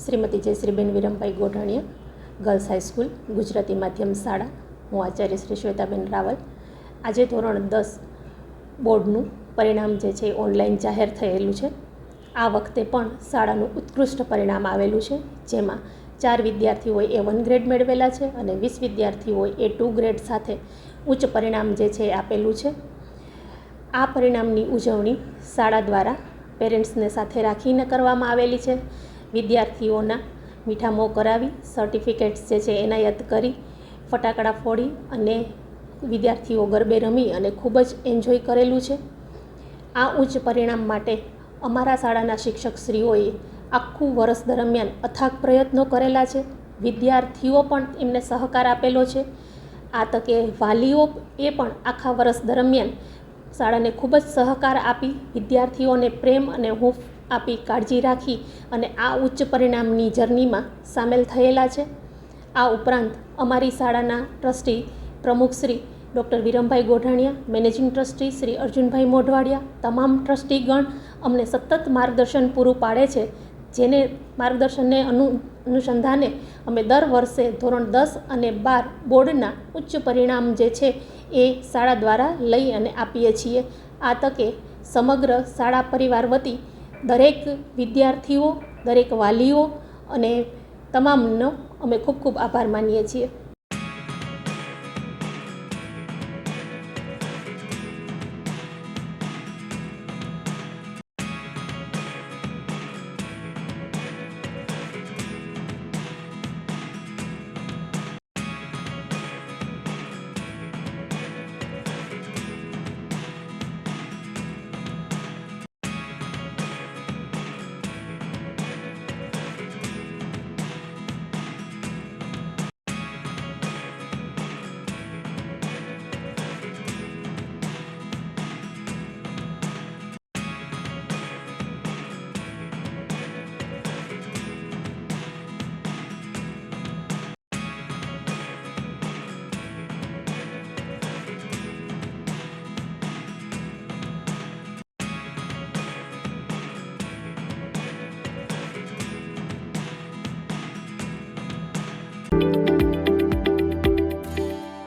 શ્રીમતી જયશ્રીબેન Virambhai Godhaniya, girls high school, Gujarati માધ્યમ શાળા. હું આચાર્ય શ્રી શ્વેતાબેન રાવલ. આજે ધોરણ 10 બોર્ડનું પરિણામ જે છે ઓનલાઈન જાહેર થયેલું છે. આ વખતે પણ શાળાનું ઉત્કૃષ્ટ પરિણામ આવેલું છે, જેમાં 4 વિદ્યાર્થીઓએ A1 ગ્રેડ મેળવેલા છે અને 20 વિદ્યાર્થીઓએ A2 ગ્રેડ સાથે ઉચ્ચ પરિણામ જે છે આપેલું છે. આ પરિણામની ઉજવણી શાળા દ્વારા પેરેન્ટ્સને સાથે રાખીને કરવામાં આવેલી છે. વિદ્યાર્થીઓના મીઠા મોં કરાવી, સર્ટિફિકેટ્સ જે છે એનાયત કરી, ફટાકડા ફોડી અને વિદ્યાર્થીઓ ગરબે રમી અને ખૂબ જ એન્જોય કરેલું છે. આ ઉચ્ચ પરિણામ માટે અમારા શાળાના શિક્ષકશ્રીઓએ આખું વર્ષ દરમિયાન અથાગ પ્રયત્નો કરેલા છે. વિદ્યાર્થીઓ પણ એમને સહકાર આપેલો છે. આ તકે વાલીઓ એ પણ આખા વર્ષ દરમિયાન શાળાને ખૂબ જ સહકાર આપી, વિદ્યાર્થીઓને પ્રેમ અને હૂંફ આપી, કાળજી રાખી અને આ ઉચ્ચ પરિણામની જર્નીમાં સામેલ થયેલા છે. આ ઉપરાંત અમારી શાળાના ટ્રસ્ટી પ્રમુખ Shri doctor Virambhai Godhaniya, managing trustee Shri Arjunbhai Modhwadia, તમામ ટ્રસ્ટીગણ અમને સતત માર્ગદર્શન પૂરું પાડે છે, જેને માર્ગદર્શનને અનુસંધાને અમે દર વર્ષે ધોરણ 10 અને 12 બોર્ડના ઉચ્ચ પરિણામ જે છે એ શાળા દ્વારા લઈ અને આપીએ છીએ. આ તકે સમગ્ર શાળા પરિવાર વતી દરેક વિદ્યાર્થીઓ, દરેક વાલીઓ અને તમામનો અમે ખૂબ ખૂબ આભાર માનીએ છીએ.